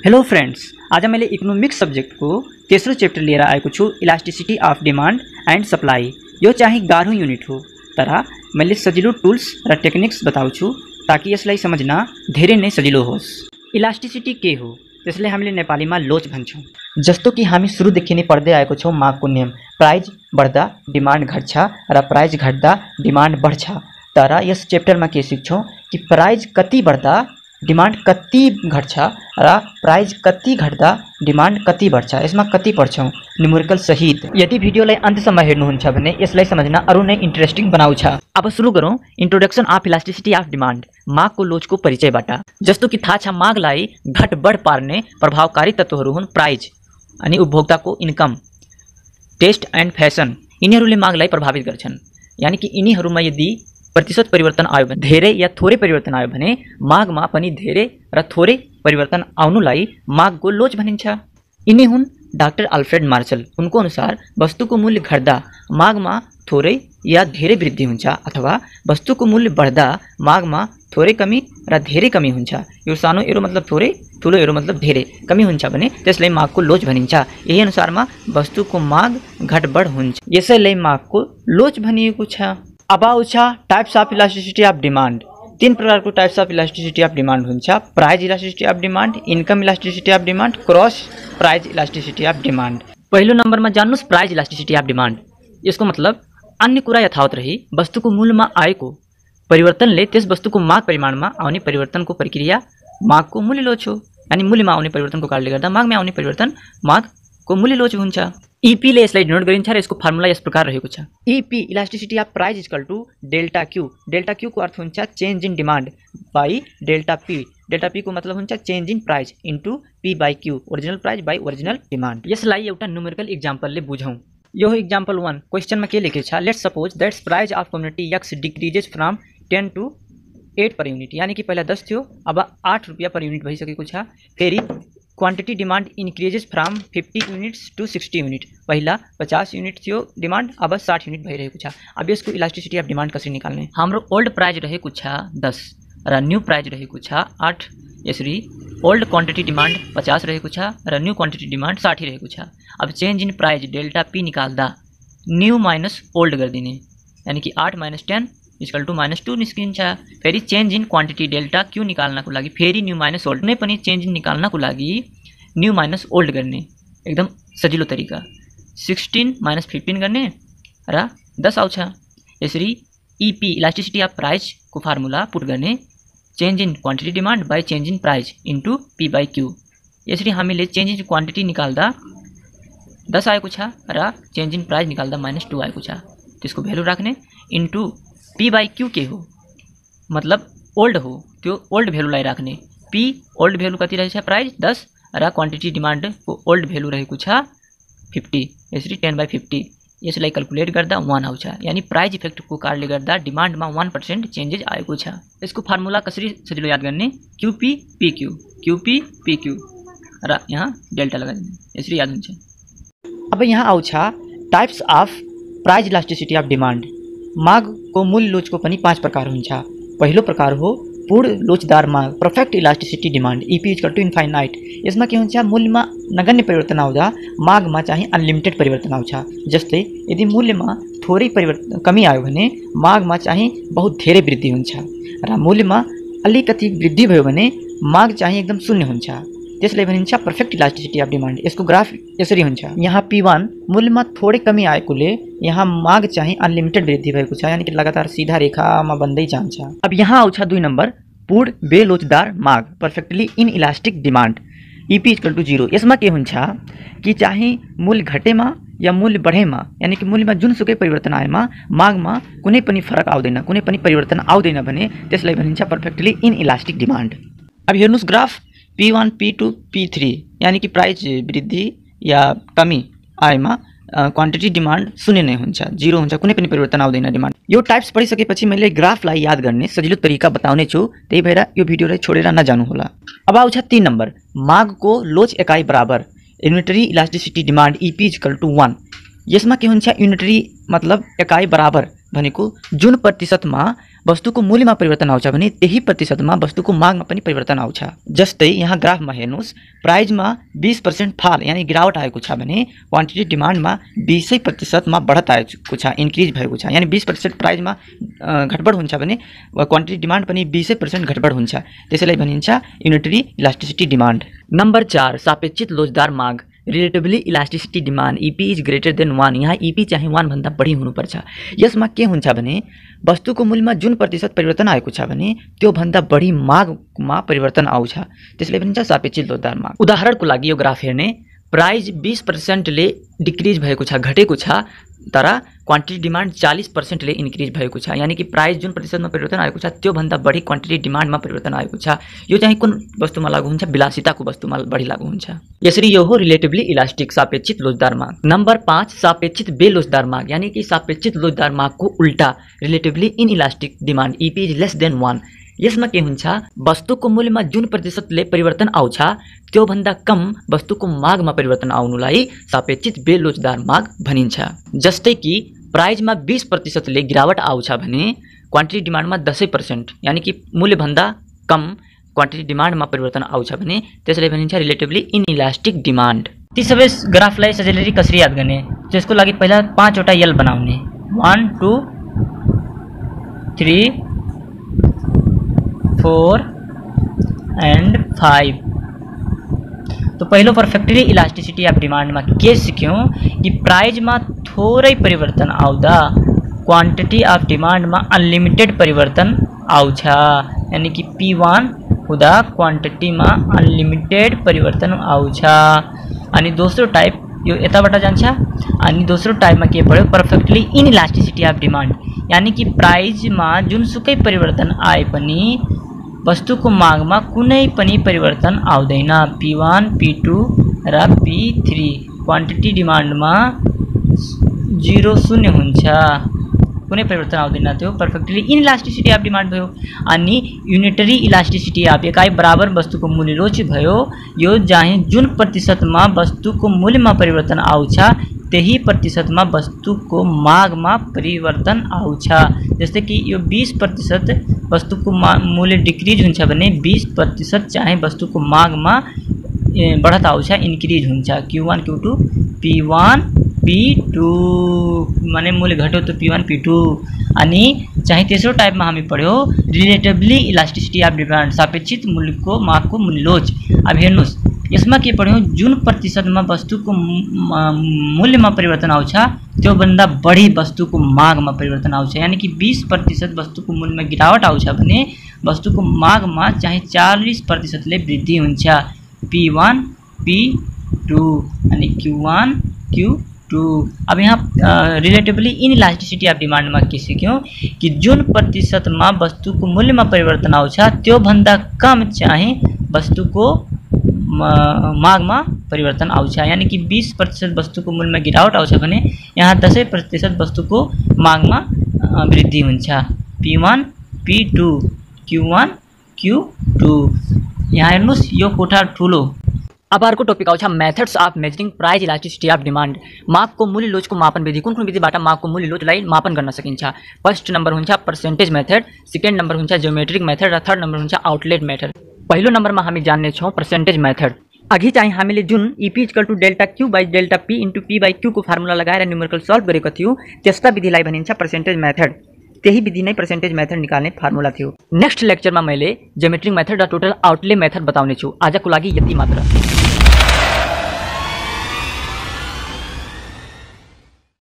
Hello friends, आज मैले economics subject को तेस्रो चैप्टर लिएर आएको छु, elasticity of demand and supply. यो चाहिँ गाह्रो युनिट हो, तर मैले सजिलो टुल्स र टेक्निक्स बताउँछु ताकि यसलाई समझ्न धेरै नै सजिलो होस्। इलास्टिसिटी के हो त्यसलाई हामीले नेपालीमा लोच भन्छौँ। जस्तो कि हामी सुरुदेखि नै पढ्दै आएको छौँ मागको नियम, प्राइज बढ्दा डिमान्ड घट्छ र प्राइज घट्दा डिमान्ड बढ्छ। तर यस चैप्टरमा के सिक्छौँ कि प्राइज कति बढ्दा डिमान्ड कति घट्छ र प्राइज कति घट्दा डिमान्ड कति बढ्छ, यसमा कति पढ्छौँ न्युमेरिकल सहित। यदि भिडियोलाई अन्त्यसम्म हेर्नुहुन्छ भने यसलाई समझ्न अरू नै इन्ट्रेस्टिङ बनाउँछ। अब सुरु गरौँ introduction of elasticity of demand, मागको लोचको परिचयबाट। जस्तो कि थाहा छ, मागलाई घटबढ पार्ने प्रभावकारी तत्त्वहरू हुन् प्राइज अनि उपभोक्ताको इन्कम, टेस्ट एन्ड फ्यासन। यिनीहरूले मागलाई प्रभावित गर्छन्। यानी कि यिनीहरूमा यदि प्रतिशत परिवर्तन आयो भने, धेरै या थोरै परिवर्तन आयो भने मागमा पनि धेरै र थोरै परिवर्तन आउनुलाई मागको लोच भनिन्छ। यिनी हुन् डाक्टर अल्फ्रेड मार्शल। उनको अनुसार वस्तुको मूल्य घट्दा मागमा थोरै या धेरै वृद्धि हुन्छ, अथवा वस्तुको मूल्य बढ्दा मागमा थोरै कमी र धेरै कमी हुन्छ। यो सानो एरो मतलब थोरै, ठुलो एरो मतलब धेरै कमी हुन्छ भने त्यसलाई मागको लोच भनिन्छ। यही अनुसारमा वस्तुको माग घटबढ हुन्छ, यसैलाई मागको लोच भनिएको छ। अब आउँछ types of elasticity of demand. तीन प्रकारको types of elasticity of demand हुन्छ, price elasticity of demand, income elasticity of demand, cross price elasticity of demand. पहिलो नम्बरमा जान्नुस् प्राइज इलास्टिसिटी अफ डिमान्ड। यसको मतलब अन्य कुरा यथावत रही वस्तुको मूल्यमा आएको परिवर्तनले त्यस वस्तुको माग परिमाणमा आउने परिवर्तनको प्रक्रिया मागको मूल्य लोच हो। यानी मूल्यमा आउने परिवर्तनको कारणले गर्दा मागमा आउने परिवर्तन मागको मूल्य लोच हुन्छ। ईपीले यसलाई डिनोट गरिन्छ र यसको फर्मुला यस प्रकार रहेको छ। EP elasticity of price equal to delta Q. Delta Q को अर्थ हुन्छ change in demand by delta P. Delta P को मतलब हुन्छ change in price into P by Q, original price by original demand. यसलाई एउटा न्युमेरिकल इक्जाम्पलले बुझौँ। यो example 1 क्वेश्चनमा के लेखेको छ, let's suppose that's price of community X decreases from 10 to 8 per unit. यानी कि पहिला 10 थियो, अब 8 रुपियाँ पर युनिट भइसकेको छ। फेरि quantity demand increases from 50 units to 60 unit. पहिला 50 युनिट थियो डिमान्ड, अब 60 युनिट भइरहेको छ। अब यसको इलास्टिसिटी अफ डिमान्ड कसरी निकाल्ने? हाम्रो ओल्ड प्राइज रहेको छ 10 र न्यू प्राइज रहेको छ 8। यसरी ओल्ड क्वान्टिटी डिमान्ड 50 रहेको छ र न्यू क्वान्टिटी डिमान्ड 60 रहेको छ। अब change in price delta P निकाल्दा न्यू माइनस ओल्ड गरिदिने, यानी कि 8 - 10 इक्वल टू -2 निस्किन्छ। फेरि change in quantity delta Q निकाल्नको लागि फेरि न्यू माइनस ओल्ड, नै पनि चेन्ज इन निकाल्नको लागि न्यू माइनस ओल्ड गर्ने एकदम सजिलो तरिका। 16 - 15 गर्ने र 10 आउँछ। यसरी ईपी इलास्टिसिटी अफ प्राइजको फर्मुला पुट गर्ने, change in quantity demand by change in price into P by Q. यसरी हामीले चेन्ज इन क्वान्टिटी निकाल्दा 10 आएको छ र चेन्ज इन प्राइज निकाल्दा -2 आएको छ। त्यसको भ्यालु राख्ने इन्टु पी बाई क्यू के हो, मतलब ओल्ड हो, त्यो ओल्ड भ्यालुलाई राख्ने। पी ओल्ड भ्यालु कति रहेछ प्राइज 10 र क्वान्टिटी डिमान्डको ओल्ड भ्यालु रहेको छ 50। यसरी 10/50 यसलाई क्याल्कुलेट गर्दा 1 आउँछ। यानी प्राइज इफेक्टको कारणले गर्दा डिमान्डमा 1% चेन्जेस आएको छ। यसको फर्मुला कसरी सजिलो याद गर्ने? क्यूपी पीक्यू, क्यूपी पीक्यू र यहाँ डेल्टा लगाइदिने, यसरी याद हुन्छ। अब यहाँ आउँछ types of price elasticity of demand. मागको मूल्य लोचको पनि 5 प्रकार हुन्छ। पहिलो प्रकार हो पूर्ण लोचदार माग, perfect elasticity demand, EP equal to infinite. यसमा के हुन्छ, मूल्यमा नगण्य परिवर्तन आउँदा मागमा चाहिँ अनलिमिटेड परिवर्तन आउँछ। जस्तै यदि मूल्यमा थोरै परिवर्तन कमी आयो भने मागमा चाहिँ बहुत धेरै वृद्धि हुन्छ, र मूल्यमा अलिकति वृद्धि भयो भने माग चाहिँ एकदम शून्य हुन्छ। त्यसलाई भनिन्छ पर्फेक्ट इलास्टिसिटी अफ डिमान्ड। यसको ग्राफ यसरी हुन्छ, यहाँ P1 मूल्यमा थोरै कमी आएकोले यहाँ माग चाहिँ अनलिमिटेड वृद्धि भएको छ, यानी कि लगातार सीधा रेखामा बन्दै जान्छ। अब यहाँ आउँछ 2 नम्बर पूर्ण बेलोचदार माग, perfectly inelastic demand, EP equal to 0। यसमा के हुन्छ कि चाहिँ मूल्य घटेमा या मूल्य बढेमा, यानी कि मूल्यमा जुनसुकै परिवर्तन आएमा मागमा कुनै पनि फरक आउँदैन, कुनै पनि परिवर्तन आउँदैन भने त्यसलाई भनिन्छ पर्फेक्टली इन इलास्टिक डिमान्ड। अब हेर्नुस् ग्राफ P1 P2 P3, यानी कि प्राइस वृद्धि या कमी आएमा क्वान्टिटी डिमान्ड शून्य नै हुन्छ, 0 हुन्छ, कुनै पनि परिवर्तन आउँदैन डिमान्ड। यो टाइप्स पढिसकेपछि मैले ग्राफलाई याद गर्ने सजिलो तरिका बताउने छु, त्यही भएर यो भिडियोलाई छोडेर नजानु होला। अब आउँछ 3 नम्बर मागको लोच एकाइ बराबर, unitary elasticity demand, EP equal to 1। यसमा के हुन्छ, युनिटरी मतलब एकाइ बराबर भनेको जुन प्रतिशतमा वस्तुको मूल्यमा परिवर्तन आउँछ भने त्यही प्रतिशतमा वस्तुको मागमा पनि परिवर्तन आउँछ। जस्तै यहाँ ग्राफमा हेर्नुहोस्, प्राइजमा 20% फाल यानि गिरावट आएको छ भने क्वान्टिटी डिमान्डमा 20% बढत आएको छ, इन्क्रिज भएको छ। यानि 20% प्राइजमा घटबड हुन्छ भने क्वान्टिटी डिमान्ड पनि 20% घटबड हुन्छ। त्यसैलाई भनिन्छ युनिटरी इलास्टिसिटी डिमान्ड। नम्बर 4 सापेक्षित लोचदार माग, relatively elasticity demand EP is greater than 1। यहाँ EP चाहिँ 1 भन्दा बढी हुनुपर्छ। यसमा के हुन्छ भने वस्तुको मूल्यमा जुन प्रतिशत परिवर्तन आएको छ भने त्यो भन्दा बढी मागमा परिवर्तन आउँछ, त्यसले भनिन्छ सापेक्षित लोचदार माग। उदाहरणको लागि यो ग्राफ हेर्ने, प्राइज 20% ले डिक्रिज भएको छ, घटेको छ, तर क्वान्टिटी डिमान्ड 40% ले इन्क्रिज भएको छ। यानि कि प्राइस जुन प्रतिशतमा परिवर्तन आएको छ त्यो भन्दा बढी क्वान्टिटी डिमान्डमा परिवर्तन आएको छ। यो चाहिँ कुन वस्तुमा लागू हुन्छ? विलासिताको वस्तुमा बढी लागू हुन्छ। यसरी यो हो रिलेटिभली इलास्टिक सापेक्षित लोचदार माग। नम्बर 5 सापेक्षित बेलोचदार माग, यानी कि सापेक्षित लोचदार मागको उल्टा relatively inelastic demand EP is less than 1। यसमा के हुन्छ? वस्तुको मूल्यमा जुन प्रतिशतले परिवर्तन आउँछ त्यो भन्दा कम वस्तुको मागमा परिवर्तन आउनुलाई सापेक्षित बेलोचदार माग भनिन्छ। जस्तै कि प्राइजमा 20% ले गिरावट आउँछ भने क्वान्टिटी डिमान्डमा 10%, यानी कि मूल्यभन्दा कम क्वान्टिटी डिमान्डमा परिवर्तन आउँछ भने त्यसलाई भनिन्छ रिलेटिभली इनइलास्टिक डिमान्ड। ती सबै ग्राफलाई सजिलै कसरी याद गर्ने? त्यसको लागि पहिला 5 वटा यल बनाउने, 1 2 3 4 एंड 5। तो पहिलो पर्फेक्टली इलास्टिसिटी अफ डिमांड में के सिक्यौं कि प्राइज में थोरै परिवर्तन आउँदा क्वांटिटी अफ डिमांड में अनलिमिटेड परिवर्तन आउँछ। यानी कि P1 हुँदा क्वांटिटी में अनलिमिटेड परिवर्तन आउँछ। अनि दोस्रो टाइप यो यताबाट जान्छ। अनि दोस्रो टाइपमा के पढ्यो? पर्फेक्टली इनइलास्टिसिटी अफ डिमांड, यानी कि प्राइज में जुनसुकै परिवर्तन आए पनि वस्तुको मागमा कुनै पनि परिवर्तन आउँदैन। P1 P2 र P3 क्वान्टिटी डिमान्डमा 0 शून्य हुन्छ, कुनै परिवर्तन आउँदैन। त्यो पर्फेक्टली इनइलास्टिसिटी अफ डिमान्ड भयो। अनि युनिटरी इलास्टिसिटी अफ एकाइ बराबर वस्तुको मूल्य रोच भयो। यो चाहिँ जुन प्रतिशतमा वस्तुको मूल्यमा परिवर्तन आउँछ त्यही प्रतिशतमा वस्तुको मागमा परिवर्तन आउँछ। जस्तै कि यो 20% वस्तुको मूल्य डिक्रिज हुन्छ भने 20% चाहिँ वस्तुको मागमा बढत आउँछ, इन्क्रिज हुन्छ। Q1 Q2 P1 P2 माने मूल्य घट्यो तो P1 P2। अनि चाहिँ तेस्रो टाइपमा हामी पढ्यो रिलेटिभली इलास्टिसिटी अफ डिमान्ड, सापेक्षित मूल्यको मागको मूल्य लोच। अब हेर्नुस् यसमा के पढ्यौं? जुन प्रतिशतमा वस्तुको मूल्यमा परिवर्तन आउँछ त्यो भन्दा बढी वस्तुको मागमा परिवर्तन आउँछ। यानी कि 20% वस्तुको मूल्यमा गिरावट आउँछ भने वस्तुको मागमा चाहिँ 40% ले वृद्धि हुन्छ। P1 P2 अनि Q1 Q2। अब यहाँ रिलेटिभली इनइलास्टिसिटी अफ डिमान्ड में के सिक्यौं कि जुन प्रतिशतमा वस्तुको मूल्यमा परिवर्तन आउँछ त्यो भन्दा कम चाहिँ वस्तुको मागमा परिवर्तन आउँछ। यानी कि 20% वस्तुको मूल्यमा गिरावट आउँछ भने यहाँ 10% वस्तुको मागमा वृद्धि हुन्छ। P1 P2 Q1 Q2। यहाँ हेर्नुस् यो कोठा ठुलो। अब अर्को टपिक आउँछ methods of measuring price elasticity of demand, मागको मूल्य लोचको मापन विधि। कुन कुन विधिबाट मागको मूल्य लोचलाई मापन गर्न सकिन्छ? फर्स्ट नम्बर हुन्छ पर्सेन्टेज मेथड, सेकेन्ड नम्बर हुन्छ जियोमेट्रिक मेथड र थर्ड नम्बर हुन्छ आउटलेट मेथड। पहिलो नम्बरमा हामी जान्ने छौं पर्सेन्टेज मेथड। अघि चाहिँ हामीले जुन EP = delta Q / delta P * P / Q को फर्मुला लगाएर न्युमेरिकल सल्भ गरेको थियो, त्यसका विधिलाई भनिन्छ पर्सेन्टेज मेथड। त्यही विधि नै पर्सेन्टेज मेथड निकाल्ने फर्मुला थियो। नेक्स्ट लेक्चरमा मैले जियोमेट्रिक मेथड र टोटल आउटले मेथड बताउने छु। आजको लागि यति मात्र।